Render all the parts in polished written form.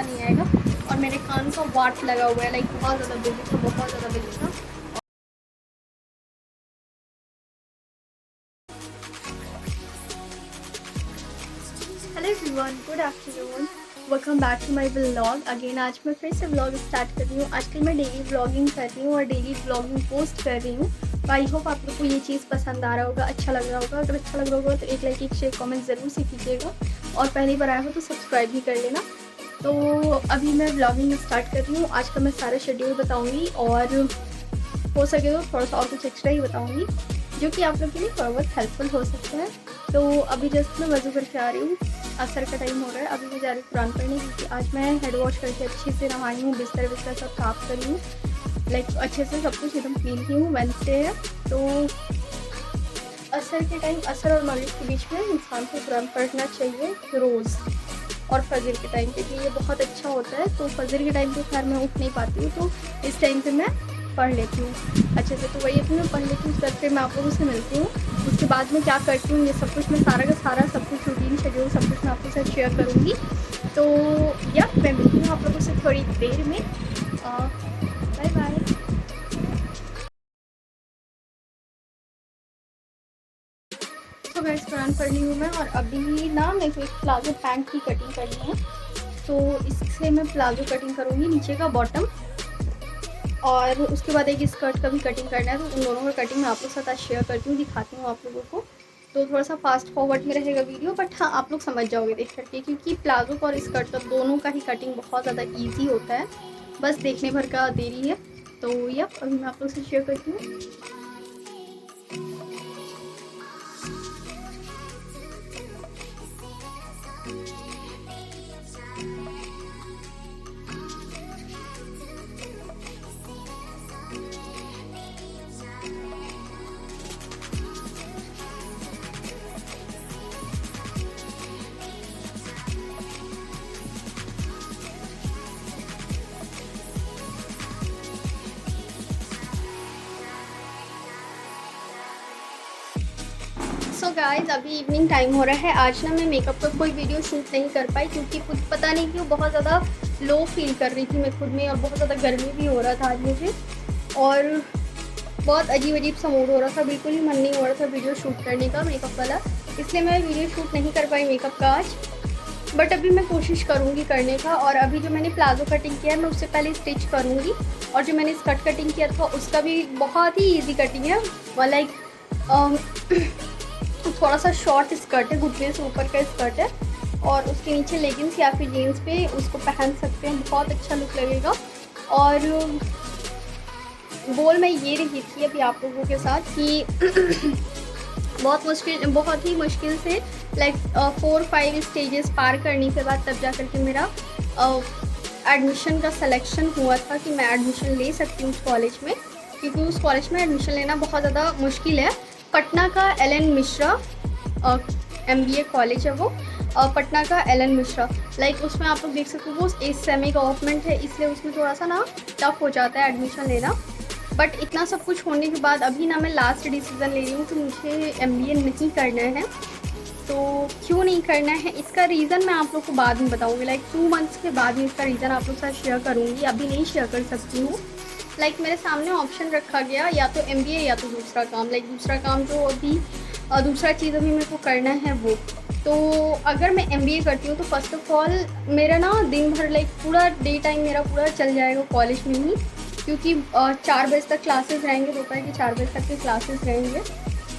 नहीं आएगा। और मेरे कान का वाट लगा हुआ है, लाइक बहुत ज़्यादा बिजी था, बहुत ज़्यादा बिजी था। Hello everyone, good afternoon, welcome back to my vlog again. आज मैं फिर से व्लॉग स्टार्ट कर रही हूँ। आजकल मैं डेली व्लॉगिंग कर रही हूँ और डेली व्लॉगिंग पोस्ट कर रही हूँ। तो आई होप आप लोग को ये चीज़ पसंद आ रहा होगा, अच्छा लग रहा होगा। अगर अच्छा लग रहा होगा तो एक लाइक, एक शेयर, कमेंट ज़रूर से कीजिएगा और पहली बार आया हो तो सब्सक्राइब भी कर लेना। तो अभी मैं व्लॉगिंग स्टार्ट कर रही हूँ। आज का मैं सारा शेड्यूल बताऊँगी और हो सके तो थोड़ा सा और कुछ एक्स्ट्रा ही बताऊँगी जो कि आप लोग के लिए थोड़ा बहुत हेल्पफुल हो सकता है। तो अभी जस्ट मैं वज़ू करके आ रही हूँ, असर का टाइम हो रहा है। अभी मैं जा रही हूँ कुरान पढ़ने क्योंकि आज मैं हेड वॉश करके अच्छे से नहाई हूँ, बिस्तर विस्तर सब साफ करी हूँ, लाइक अच्छे से सब कुछ एकदम क्लीन की हूँ। वेडनेसडे है तो असर के टाइम, असर और मगरिब के बीच में इंसान को कुरान पढ़ना चाहिए रोज़। और फजर के टाइम पे भी ये बहुत अच्छा होता है। तो फजर के टाइम पे खैर मैं उठ नहीं पाती हूँ, तो इस टाइम पे मैं पढ़ लेती हूँ अच्छे से। तो वही अभी मैं पढ़ लेती हूँ, उसके बाद फिर मैं आप लोगों से मिलती हूँ। उसके बाद मैं क्या करती हूँ ये सब कुछ मैं सारा का सारा सब कुछ रूटीन शेड्यूल सब कुछ मैं आपके साथ शेयर करूँगी। तो या मैं मिलती हूँ आप लोगों से थोड़ी देर में। Bye bye. तो गाइस कुरान पढ़ ली हूँ मैं और अभी ना मेरे को एक प्लाजो पैंट की कटिंग करनी है। तो इससे मैं प्लाजो कटिंग करूँगी, नीचे का बॉटम, और उसके बाद एक स्कर्ट का भी कटिंग करना है। तो उन दोनों का कटिंग मैं आप लोग के साथ आज शेयर करती हूँ, दिखाती हूँ आप लोगों को। तो थोड़ा सा फास्ट फॉरवर्ड में रहेगा वीडियो, बट हाँ आप लोग समझ जाओगे देख करके, क्योंकि प्लाजो का और स्कर्ट का दोनों का ही कटिंग बहुत ज़्यादा ईजी होता है, बस देखने भर का देरी है। तो यप अभी मैं आप लोग से शेयर करती हूँ। सो गाइज अभी इवनिंग टाइम हो रहा है। आज ना मैं मेकअप का कोई वीडियो शूट नहीं कर पाई क्योंकि कुछ पता नहीं क्यों बहुत ज़्यादा लो फील कर रही थी मैं खुद में, और बहुत ज़्यादा गर्मी भी हो रहा था आज मुझे, और बहुत अजीब अजीब सा मूड हो रहा था, बिल्कुल ही मन नहीं हो रहा था वीडियो शूट करने का मेकअप वाला, इसलिए मैं वीडियो शूट नहीं कर पाई मेकअप का आज। बट अभी मैं कोशिश करूँगी करने का। और अभी जो मैंने प्लाजो कटिंग किया है मैं उससे पहले स्टिच करूँगी, और जो मैंने स्कर्ट कटिंग किया था उसका भी बहुत ही ईजी कटिंग है, लाइक थोड़ा सा शॉर्ट स्कर्ट है, घुटने से ऊपर का स्कर्ट है, और उसके नीचे लेगिंग्स या फिर जीन्स पे उसको पहन सकते हैं, बहुत अच्छा लुक लगेगा। और बोल मैं ये रही थी अभी आप लोगों के साथ कि बहुत ही मुश्किल से लाइक 4-5 स्टेजेस पार करने के बाद तब जा कर के मेरा एडमिशन का सिलेक्शन हुआ था कि मैं एडमिशन ले सकती हूँ उस कॉलेज में, क्योंकि उस कॉलेज में एडमिशन लेना बहुत ज़्यादा मुश्किल है। पटना का एल.एन. मिश्रा MBA कॉलेज है वो, पटना का एल.एन. मिश्रा, लाइक उसमें आप लोग देख सकते हो वो सेमी गवर्नमेंट है, इसलिए उसमें थोड़ा सा ना टफ हो जाता है एडमिशन लेना। बट इतना सब कुछ होने के बाद अभी ना मैं लास्ट डिसीज़न ले रही हूँ कि मुझे MBA नहीं करना है। तो क्यों नहीं करना है इसका रीज़न मैं आप लोग को बाद में बताऊँगी, लाइक 2 मंथ्स के बाद में इसका रीज़न आप लोग के साथ शेयर करूँगी, अभी नहीं शेयर कर सकती हूँ। लाइक मेरे सामने ऑप्शन रखा गया या तो MBA या तो दूसरा काम, लाइक दूसरा काम जो अभी दूसरा चीज़ अभी मेरे को करना है वो। तो अगर मैं MBA करती हूँ तो फर्स्ट ऑफ ऑल मेरा ना दिन भर लाइक पूरा डे टाइम मेरा पूरा चल जाएगा कॉलेज में ही, क्योंकि 4 बजे तक क्लासेस रहेंगे, दोपहर के 4 बजे तक के क्लासेस रहेंगे,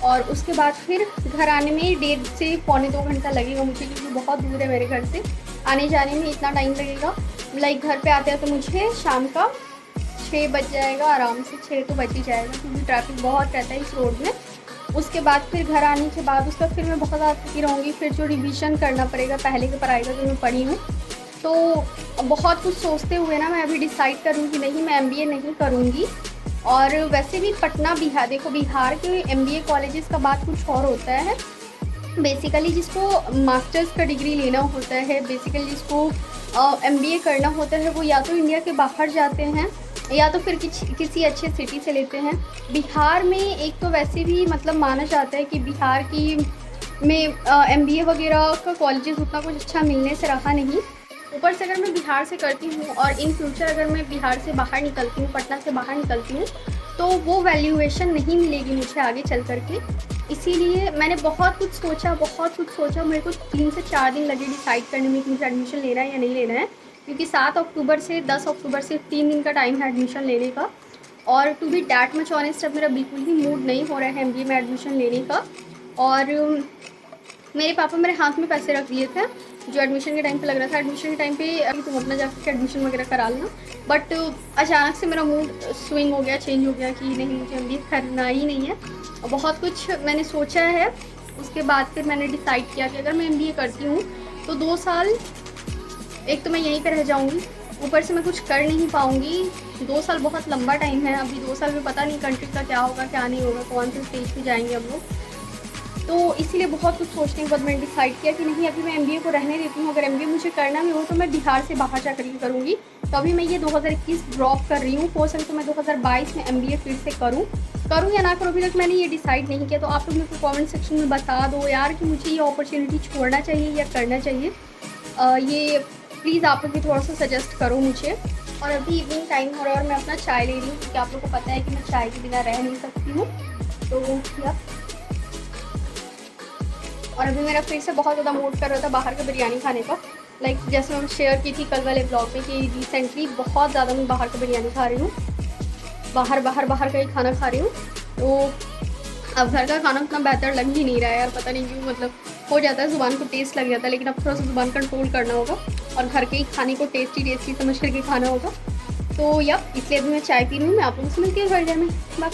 और उसके बाद फिर घर आने में 1.5 से पौने 2 घंटा लगेगा मुझे, क्योंकि बहुत दूर है मेरे घर से, आने जाने में इतना टाइम लगेगा। लाइक घर पे आते हैं तो मुझे शाम का 6 बज जाएगा, आराम से 6 तो बज ही जाएगा, क्योंकि ट्रैफिक बहुत रहता है इस रोड में। उसके बाद फिर घर आने के बाद उसका फिर मैं बहुत ज़्यादा थकी रहूँगी, फिर जो रिवीजन करना पड़ेगा पहले के पढ़ाई का जो मैं पढ़ी हूँ। तो बहुत कुछ सोचते हुए ना मैं अभी डिसाइड करूँ कि नहीं मैं MBA नहीं करूँगी। और वैसे भी पटना बिहार, देखो बिहार के MBA कॉलेजेस का बात कुछ और होता है। बेसिकली जिसको मास्टर्स का डिग्री लेना होता है, बेसिकली जिसको MBA करना होता है, वो या तो इंडिया के बाहर जाते हैं या तो फिर किसी अच्छे सिटी से लेते हैं। बिहार में एक तो वैसे भी मतलब माना जाता है कि बिहार की में MBA वगैरह का कॉलेजेस उतना कुछ अच्छा मिलने से रहा नहीं, ऊपर से अगर मैं बिहार से करती हूँ और इन फ्यूचर अगर मैं बिहार से बाहर निकलती हूँ, पटना से बाहर निकलती हूँ, तो वो वैल्यूएशन नहीं मिलेगी मुझे आगे चल कर के। इसीलिए मैंने बहुत कुछ सोचा, मेरे को 3 से 4 दिन लगे डिसाइड करने में कि मुझे एडमिशन लेना है या नहीं लेना है, क्योंकि 7 अक्टूबर से 10 अक्टूबर से 3 दिन का टाइम है एडमिशन लेने का। और to be that much honest, अब मेरा बिल्कुल भी मूड नहीं हो रहा है एमबीए में एडमिशन लेने का। और मेरे पापा मेरे हाथ में पैसे रख दिए थे जो एडमिशन के टाइम पे लग रहा था। एडमिशन के टाइम पे अभी तुम अपना जाकर एडमिशन वगैरह करा लेना, बट अचानक से मेरा मूड स्विंग हो गया, चेंज हो गया कि नहीं, मुझे एमबीए करना ही नहीं है। और बहुत कुछ मैंने सोचा है, उसके बाद फिर मैंने डिसाइड किया कि अगर मैं एमबीए करती हूँ तो 2 साल एक तो मैं यहीं पे रह जाऊँगी, ऊपर से मैं कुछ कर नहीं पाऊँगी। 2 साल बहुत लंबा टाइम है, अभी 2 साल में पता नहीं कंट्री का क्या होगा क्या नहीं होगा, कौन से स्टेज पे जाएंगे हम लोग। तो इसीलिए बहुत कुछ सोचने के बाद मैंने डिसाइड किया कि नहीं, अभी मैं एमबीए को रहने देती हूँ। अगर एमबीए मुझे करना भी हो तो मैं बिहार से बाहर जा कर करूँगी। तो अभी मैं ये 2021 ड्रॉप कर रही हूँ। हो सके तो मैं 2022 में एमबीए फिर से करूँ या ना करूँ, अभी तक मैंने ये डिसाइड नहीं किया। तो आप लोग मेरे को कॉमेंट सेक्शन में बता दो यार कि मुझे ये अपॉर्चुनिटी छोड़ना चाहिए या करना चाहिए। ये प्लीज़ आप लोग भी थोड़ा सा सजेस्ट करो मुझे। और अभी इवनिंग टाइम हो रहा है और मैं अपना चाय ले रही हूँ, क्योंकि आप लोग को पता है कि मैं चाय के बिना रह नहीं सकती हूँ। तो या और अभी मेरा फिर से बहुत ज़्यादा मूड कर रहा था बाहर का बिरयानी खाने का। जैसे मैंने शेयर की थी कल वाले ब्लॉग में कि रिसेंटली बहुत ज़्यादा मैं बाहर का बिरयानी खा रही हूँ, बाहर का ही खाना खा रही हूँ। तो अब घर का खाना उतना बेहतर लग ही नहीं रहा है यार, पता नहीं क्यों। मतलब हो जाता है, ज़ुबान को टेस्ट लग जाता है, लेकिन अब थोड़ा सा ज़ुबान कंट्रोल करना होगा और घर के ही खाने को टेस्टी समझ करके खाना होगा। तो या इसलिए अभी मैं चाय पी रही हूँ। मैं आप लोगों से मिलती हूँ घर जाए में, बाय।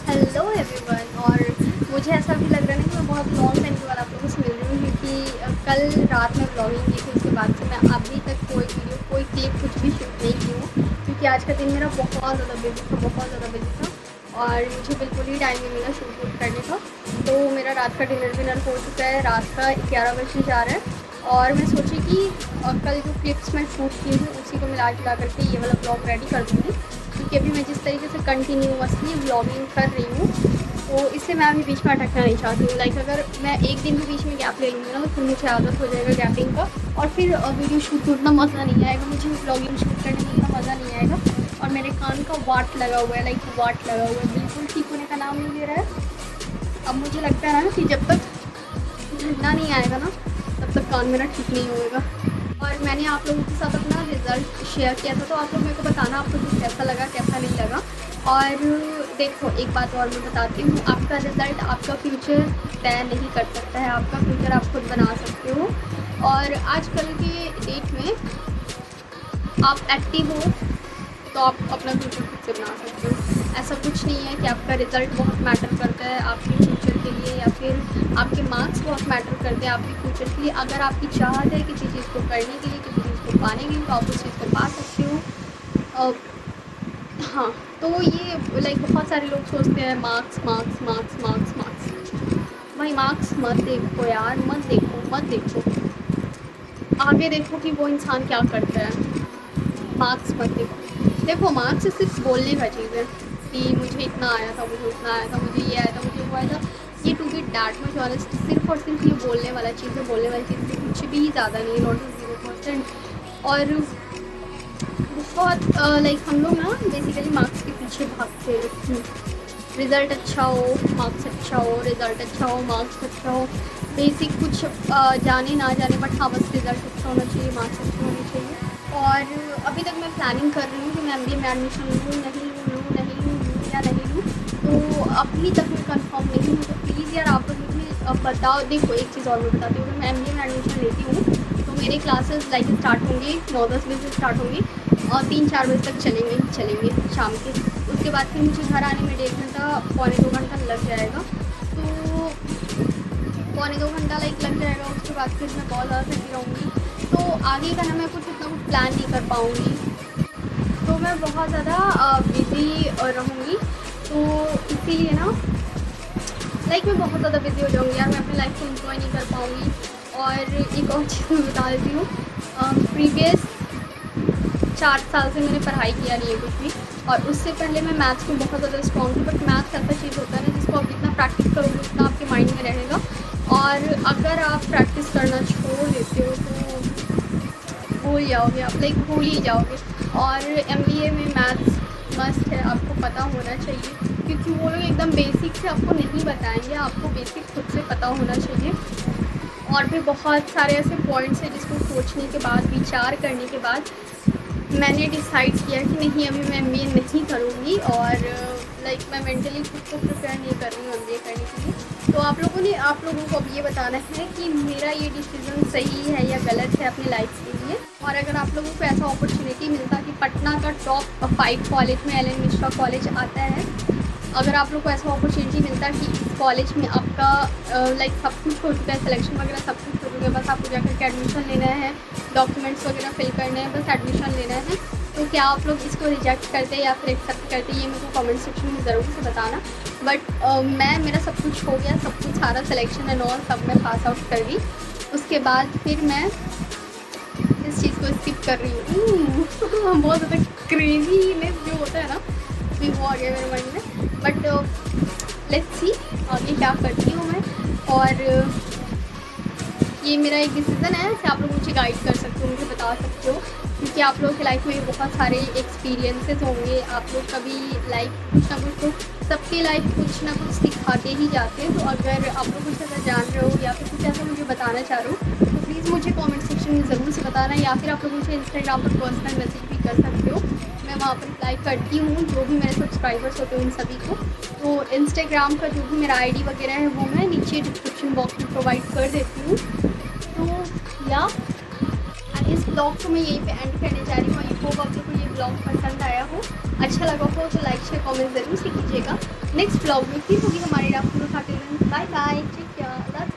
Hello everyone. और मुझे ऐसा भी लग रहा है कि मैं बहुत लॉन्ग टाइम के बाद आप लोगों से मिल रही हूँ, क्योंकि कल रात में ब्लॉगिंग की थी, उसके बाद से मैं अभी तक कोई वीडियो, कोई क्लिप कुछ भी शूट नहीं की हूँ, क्योंकि आज का दिन मेरा बहुत ज़्यादा बिजी था और मुझे बिल्कुल ही टाइम नहीं मिला शूट वूट करने का। तो मेरा रात का डिनर हो चुका है, रात का 11 बजे जा रहा है। और मैं सोची कि कल जो क्लिप्स मैं शूट की हूँ उसी को मिला करके ये वाला ब्लॉग रेडी कर दूँगी, क्योंकि अभी मैं जिस तरीके से कंटिन्यूअसली व्लॉगिंग कर रही हूँ तो इससे मैं अभी बीच में अटकना नहीं चाहती हूँ। अगर मैं एक दिन भी बीच में गैप ले लूँगी ना तो फिर मुझे आदत हो जाएगा गैपिंग का, और फिर वीडियो शूट में उतना मज़ा नहीं आएगा, मुझे व्लॉगिंग शूट करने में उतना मज़ा नहीं आएगा। और मेरे कान का वाट लगा हुआ है, वाट लगा हुआ है, बिल्कुल ठीक होने का नाम नहीं ले रहा है। अब मुझे लगता है ना कि जब तक ठंडा नहीं आएगा ना तब तक कान मेरा ठीक नहीं होएगा। और मैंने आप लोगों के साथ अपना रिज़ल्ट शेयर किया था, तो आप लोग मेरे को बताना आप लोगों को कैसा लगा कैसा नहीं लगा। और देखो एक बात और मैं बताती हूँ, आपका रिज़ल्ट आपका फ्यूचर तय नहीं कर सकता है, आपका फ्यूचर आप खुद बना सकते हो। और आजकल के डेट में आप एक्टिव हो तो आप अपना फ्यूचर खुद से बना सकते हो। ऐसा कुछ नहीं है कि आपका रिज़ल्ट बहुत मैटर करता है आपके फ्यूचर के लिए, या फिर आपके मार्क्स बहुत मैटर करते हैं आपके फ्यूचर के लिए। अगर आपकी चाहत है किसी चीज़ को करने के लिए, किसी चीज़ को पाने के लिए, तो आप उस चीज़ को पा सकते हो। हाँ, तो ये बहुत सारे लोग सोचते हैं मार्क्स भाई मार्क्स मत देखो यार, मत देखो, आगे देखो कि वो इंसान क्या करता है। मार्क्स मत देखो, मार्क्स सिर्फ बोलने का चीज़ है कि मुझे इतना आया था, मुझे उतना आया था, मुझे ये आया था, मुझे वो आया था। ये to be that much honest सिर्फ और सिर्फ ये बोलने वाली चीज़ है, कुछ भी ज़्यादा नहीं, नॉट 0%। और बहुत हम लोग ना बेसिकली मार्क्स के पीछे भागते हैं। रिज़ल्ट अच्छा हो, मार्क्स अच्छा हो, रिज़ल्ट अच्छा हो, मार्क्स अच्छा हो, बेसिक कुछ जाने ना जाने, बट हाँ बस रिज़ल्ट अच्छा होना चाहिए, मार्क्स अच्छे होने चाहिए। और अभी तक मैं प्लानिंग कर रही हूँ कि मैं एमबीए में एडमिशन लूँ या नहीं लूँ, तो अभी तक मैं कंफर्म नहीं हूँ। तो प्लीज़ यार आप लोग मुझे बताओ। देखो एक चीज़ और मैं बताती हूँ, अगर मैं एमबीए में एडमिशन लेती हूँ तो मेरे क्लासेस स्टार्ट होंगे 9-10 बजे से स्टार्ट होंगी और 3-4 बजे तक चलेंगे शाम के। उसके बाद फिर मुझे घर आने में 1.5 घंटा 1.25 घंटा लग जाएगा। तो पौने 2 घंटा लाइक लग जाएगा, उसके बाद फिर मैं बहुत ज़्यादा थकी रहूँगी, तो आगे का ना मैं कुछ इतना कुछ प्लान नहीं कर पाऊँगी, तो मैं बहुत ज़्यादा बिज़ी रहूँगी। तो इसीलिए ना लाइक मैं बहुत ज़्यादा बिज़ी हो जाऊँगी यार, मैं अपनी लाइफ को इंजॉय नहीं कर पाऊँगी। और एक और चीज़ मैं बता देती हूँ, प्रीवियस 4 साल से मैंने पढ़ाई किया नहीं है कुछ भी, और उससे पहले मैं मैथ्स में बहुत ज़्यादा स्ट्रॉन्ग थी। बट मैथ्स ऐसा चीज़ होता है ना जिसको आप जितना प्रैक्टिस करोगे उतना आपके माइंड में रहेगा, और अगर आप प्रैक्टिस करना छोड़ देते हो तो भूल जाओगे आप, लाइक भूल ही जाओगे। और MBA में मैथ्स मस्ट है, आपको पता होना चाहिए, क्योंकि वो लोग एकदम बेसिक से आपको नहीं बताएंगे, आपको बेसिक खुद से पता होना चाहिए। और भी बहुत सारे ऐसे पॉइंट्स हैं जिसको सोचने के बाद, विचार करने के बाद मैंने डिसाइड किया कि नहीं, अभी मैं MBA नहीं करूँगी, और लाइक मैं मेंटली खुद को प्रिपेयर नहीं कर रही हूँ MBA करने के लिए। तो आप लोगों को अब ये बताना है कि मेरा ये डिसीज़न सही है या गलत है अपनी लाइफ के लिए। और अगर आप लोगों को ऐसा अपॉर्चुनिटी मिलता कि पटना का टॉप 5 कॉलेज में LN मिश्रा कॉलेज आता है, अगर आप लोग को ऐसा अपॉर्चुनिटी मिलता कि इस कॉलेज में आपका लाइक सब कुछ हो चुका है, सिलेक्शन वगैरह सब कुछ हो चुका है, बस आपको जाकर के एडमिशन लेना है, डॉक्यूमेंट्स वगैरह फिल करने हैं, बस एडमिशन लेना है, तो क्या आप लोग इसको रिजेक्ट करते या फिर एक्सेप्ट करते, ये मेरे को कमेंट सेक्शन में ज़रूर से बताना। बट मेरा सब कुछ हो गया, सब कुछ सारा सिलेक्शन एंड ऑल सब मैं पास आउट कर दी। उसके बाद फिर मैं इस चीज़ को स्किप कर रही हूँ बहुत ज़्यादा क्रेजीनेस जो होता है ना, भी वो आ गया मेरे माइंड में। बट लेट्स सी आगे क्या करती हूँ मैं, और ये मेरा एक डिसीज़न है, ऐसे आप लोग मुझे गाइड कर सकते हो, मुझे बता सकते हो, क्योंकि आप लोगों की लाइफ में बहुत सारे एक्सपीरियंसेस होंगे, आप लोग कभी लाइफ कुछ ना कुछ, तो सबकी लाइफ कुछ ना कुछ सिखाते ही जाते हैं। तो अगर आप लोग कुछ ऐसा जान रहे हो या फिर कुछ ऐसा मुझे बताना चाह रहे हो, तो प्लीज़ मुझे कमेंट सेक्शन में ज़रूर से बताना, या फिर आप लोग मुझे इंस्टाग्राम पर पर्सनल मैसेज भी कर सकते हो, मैं वहाँ पर रिप्लाई करती हूँ जो भी मेरे सब्सक्राइबर्स होते हैं उन सभी को। तो इंस्टाग्राम का जो भी मेरा ID वगैरह है वो मैं नीचे डिस्क्रिप्शन बॉक्स में प्रोवाइड कर देती हूँ। तो या इस ब्लॉग को मैं यहीं पे एंड करने जा रही हूँ। आई होप आप लोग को ये ब्लॉग पसंद आया हो, अच्छा लगा हो तो लाइक शेयर कमेंट ज़रूर से कीजिएगा। नेक्स्ट ब्लॉग में फिर होगी हमारी रात में। Bye bye, take care.